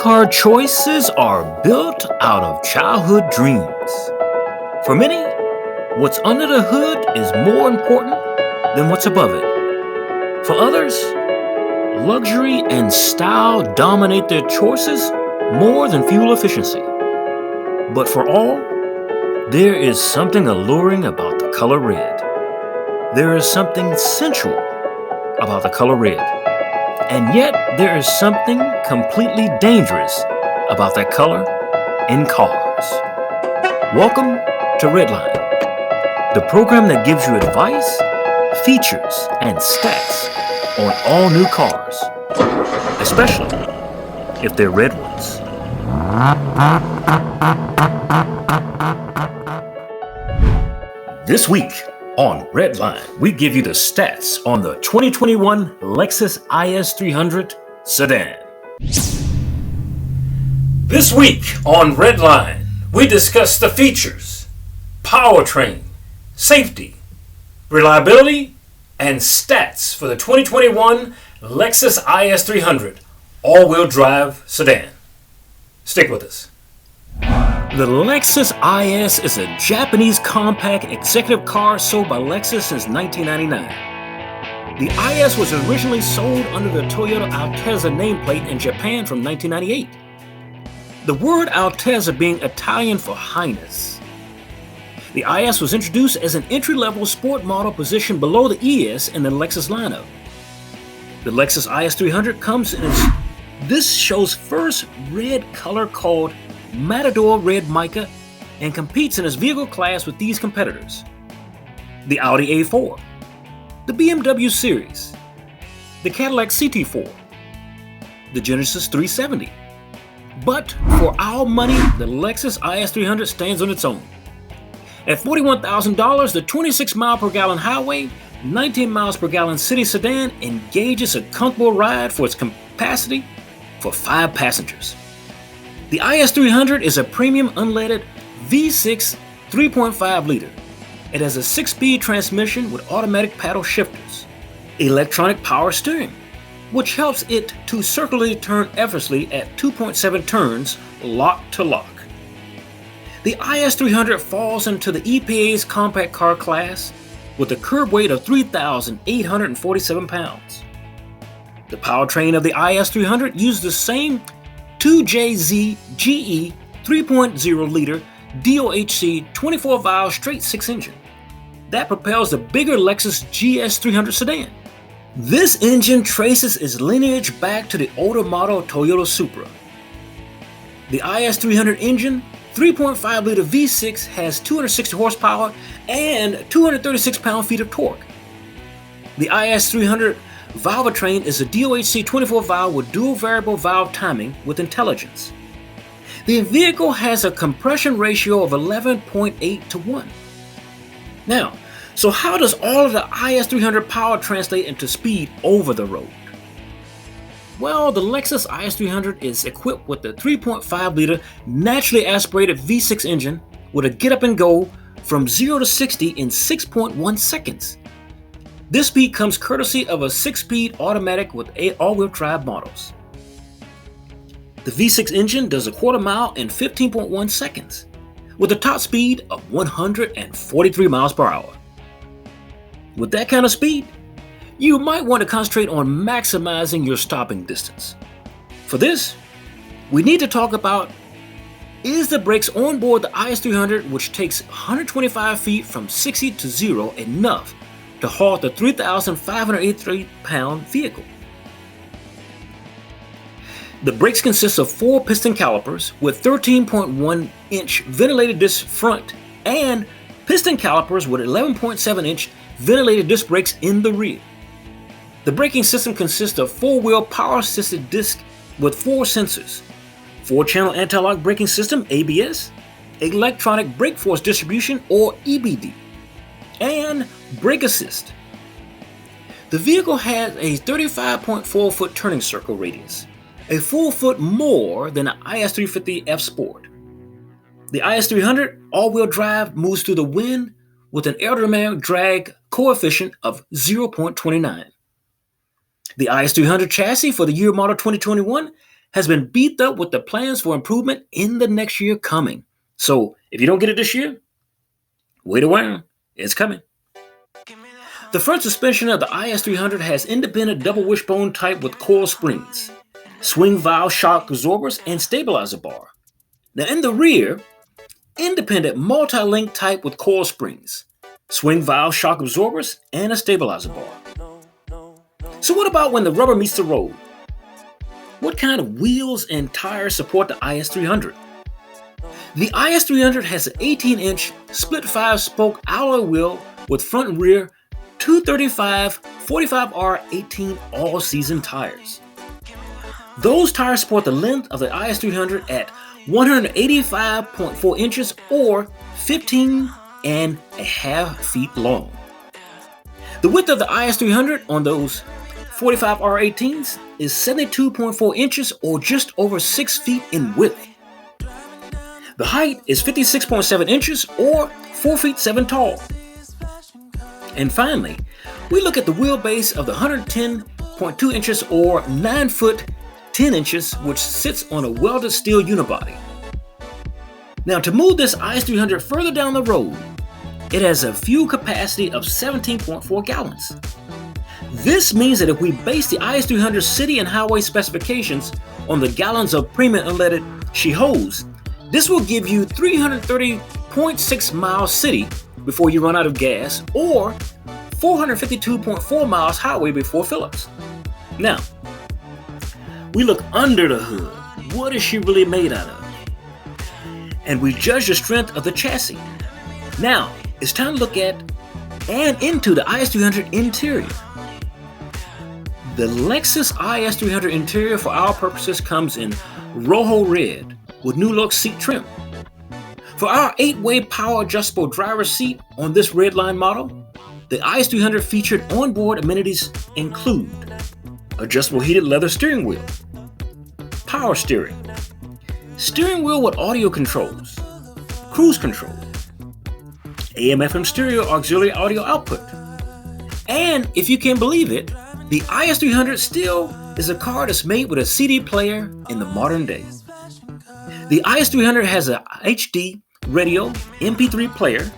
car choices are built out of childhood dreams. For many, what's under the hood is more important than what's above it. For others, luxury and style dominate their choices more than fuel efficiency. But for all, there is something alluring about the color red. There is something sensual about the color red. And yet, there is something completely dangerous about that color in cars. Welcome to Redline, the program that gives you advice, features, and stats on all new cars, especially if they're red ones. This week on Redline, we give you the stats on the 2021 Lexus IS300 Sedan. This week on Redline, we discuss the features, powertrain, safety, reliability, and stats for the 2021 Lexus IS300 all-wheel drive sedan. Stick with us. The Lexus IS is a Japanese compact executive car sold by Lexus since 1999. The IS was originally sold under the Toyota Altezza nameplate in Japan from 1998. The word Altezza being Italian for highness. The IS was introduced as an entry-level sport model positioned below the ES in the Lexus lineup. The Lexus IS300 comes in this show's first red color called Matador Red Mica and competes in its vehicle class with these competitors: the Audi A4, the BMW Series, the Cadillac CT4, the Genesis 370. But for our money, the Lexus IS300 stands on its own. At $41,000, the 26 mile per gallon highway, 19 miles per gallon city sedan engages a comfortable ride for its capacity for 5 passengers. The IS300 is a premium unleaded V6 3.5 liter. It has a 6-speed transmission with automatic paddle shifters, electronic power steering, which helps it to circularly turn effortlessly at 2.7 turns lock to lock. The IS300 falls into the EPA's compact car class with a curb weight of 3,847 pounds. The powertrain of the IS300 uses the same 2JZ GE 3.0 liter DOHC 24-valve straight-six engine that propels the bigger Lexus GS300 sedan. This engine traces its lineage back to the older model Toyota Supra. The IS300 engine, 3.5 liter V6, has 260 horsepower and 236 pound-feet of torque. The IS300 Valvetrain is a DOHC 24 valve with dual variable valve timing with intelligence. The vehicle has a compression ratio of 11.8 to 1. Now, so how does all of the IS300 power translate into speed over the road? Well, the Lexus IS300 is equipped with the 3.5 liter naturally aspirated V6 engine with a get up and go from 0 to 60 in 6.1 seconds. This speed comes courtesy of a 6-speed automatic with all-wheel drive models. The V6 engine does a quarter mile in 15.1 seconds, with a top speed of 143 miles per hour. With that kind of speed, you might want to concentrate on maximizing your stopping distance. For this, we need to talk about: is the brakes on board the IS300, which takes 125 feet from 60 to 0, enough to halt the 3,583-pound vehicle? The brakes consist of 4 piston calipers with 13.1-inch ventilated disc front and piston calipers with 11.7-inch ventilated disc brakes in the rear. The braking system consists of 4-wheel power-assisted disc with 4 sensors, 4-channel anti-lock braking system (ABS), electronic brake force distribution or EBD, and brake assist. The vehicle has a 35.4-foot turning circle radius, a full foot more than the IS350 F Sport. The IS300 all-wheel drive moves through the wind with an aerodynamic drag coefficient of 0.29. The IS300 chassis for the year model 2021 has been beefed up with the plans for improvement in the next year coming. So if you don't get it this year, wait around. It's coming. The front suspension of the IS300 has independent double wishbone type with coil springs, swing valve shock absorbers, and stabilizer bar. Now in the rear, independent multi-link type with coil springs, swing valve shock absorbers, and a stabilizer bar. So what about when the rubber meets the road? What kind of wheels and tires support the IS300? The IS300 has an 18-inch split 5-spoke alloy wheel with front and rear 235 45R18 all-season tires. Those tires support the length of the IS300 at 185.4 inches or 15.5 feet long. The width of the IS300 on those 45R18s is 72.4 inches or just over 6 feet in width. The height is 56.7 inches or 4 feet 7 tall. And finally, we look at the wheelbase of the 110.2 inches or 9 foot 10 inches, which sits on a welded steel unibody. Now to move this IS300 further down the road, it has a fuel capacity of 17.4 gallons. This means that if we base the IS300 city and highway specifications on the gallons of premium unleaded she holds, this will give you 330.6 miles city before you run out of gas, or 452.4 miles highway before fill-ups. Now, we look under the hood. What is she really made out of? And we judge the strength of the chassis. Now, it's time to look at and into the IS300 interior. The Lexus IS300 interior for our purposes comes in Rojo Red with new look seat trim. For our 8-way power adjustable driver's seat on this Redline model, the IS300 featured onboard amenities include adjustable heated leather steering wheel, power steering, steering wheel with audio controls, cruise control, AM/FM stereo auxiliary audio output. And if you can believe it, the IS300 still is a car that's made with a CD player in the modern day. The IS300 has a HD radio, MP3 player,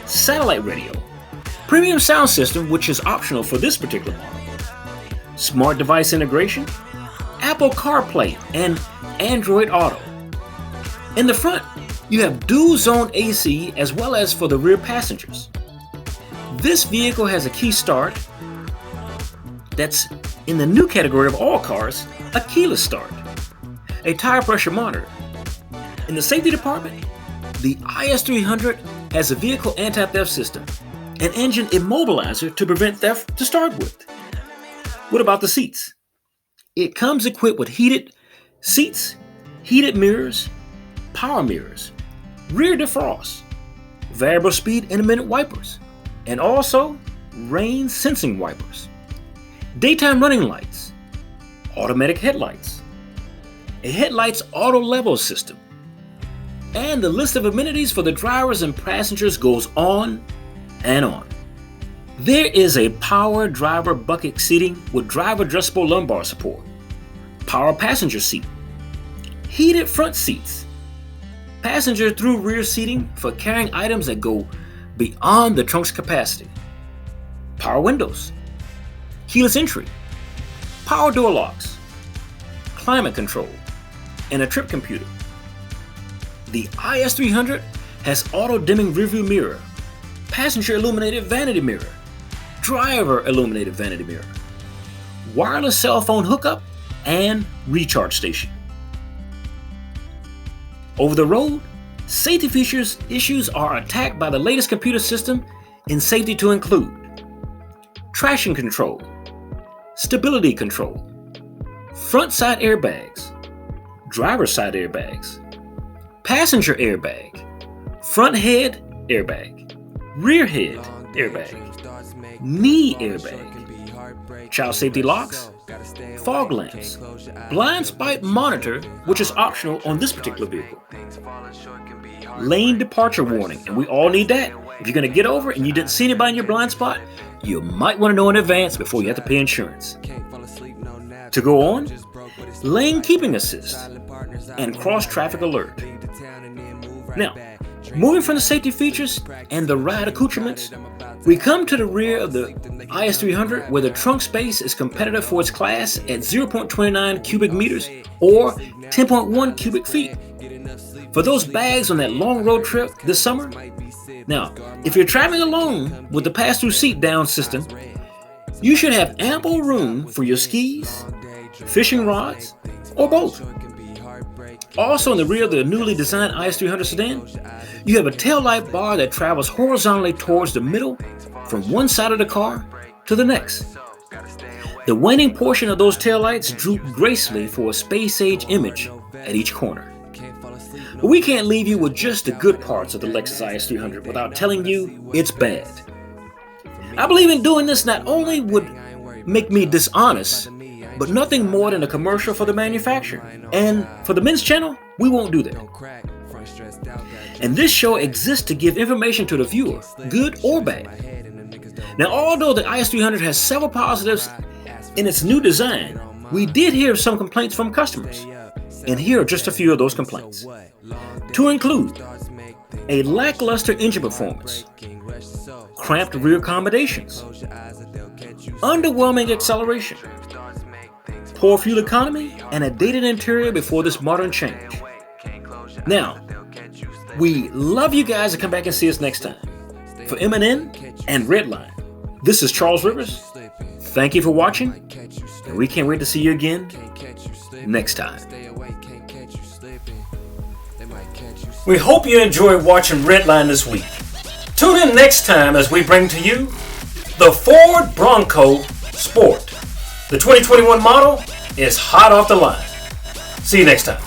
satellite radio, premium sound system, which is optional for this particular model, smart device integration, Apple CarPlay, and Android Auto. In the front, you have dual zone AC as well as for the rear passengers. This vehicle has a key start that's in the new category of all cars, a keyless start, a tire pressure monitor. In the safety department, the IS300 has a vehicle anti-theft system, an engine immobilizer to prevent theft to start with. What about the seats? It comes equipped with heated seats, heated mirrors, power mirrors, rear defrost, variable speed intermittent wipers, and also rain sensing wipers, daytime running lights, automatic headlights, a headlights auto level system, and the list of amenities for the drivers and passengers goes on and on. There is a power driver bucket seating with driver adjustable lumbar support, power passenger seat, heated front seats, passenger through rear seating for carrying items that go beyond the trunk's capacity, power windows, keyless entry, power door locks, climate control, and a trip computer. The IS300 has auto-dimming rearview mirror, passenger illuminated vanity mirror, driver illuminated vanity mirror, wireless cell phone hookup, and recharge station. Over the road, safety features issues are attacked by the latest computer system in safety to include traction control, stability control, front side airbags, driver's side airbags, passenger airbag, front head airbag, rear head airbag, knee airbag, child safety locks, fog lamps, blind spot monitor, which is optional on this particular vehicle, lane departure warning, and we all need that. If you're going to get over and you didn't see anybody in your blind spot, you might want to know in advance before you have to pay insurance. To go on, lane keeping assist, and cross traffic alert. Now, moving from the safety features and the ride accoutrements, we come to the rear of the IS300 where the trunk space is competitive for its class at 0.29 cubic meters or 10.1 cubic feet. For those bags on that long road trip this summer, now, if you're traveling alone with the pass-through seat down system, you should have ample room for your skis, fishing rods, or both. Also in the rear of the newly designed IS300 Sedan, you have a taillight bar that travels horizontally towards the middle from one side of the car to the next. The waning portion of those taillights droop gracefully for a space-age image at each corner. But we can't leave you with just the good parts of the Lexus IS300 without telling you it's bad. I believe in doing this not only would make me dishonest, but nothing more than a commercial for the manufacturer. And for the men's channel, we won't do that. And this show exists to give information to the viewer, good or bad. Now, although the IS300 has several positives in its new design, we did hear some complaints from customers. And here are just a few of those complaints. To include a lackluster engine performance, cramped rear accommodations, underwhelming acceleration, poor fuel economy, and a dated interior before this modern change. Now, we love you guys to come back and see us next time. For M&N and Redline, this is Charles Rivers. Thank you for watching, and we can't wait to see you again next time. We hope you enjoyed watching Redline this week. Tune in next time as we bring to you the Ford Bronco Sport. The 2021 model is hot off the line. See you next time.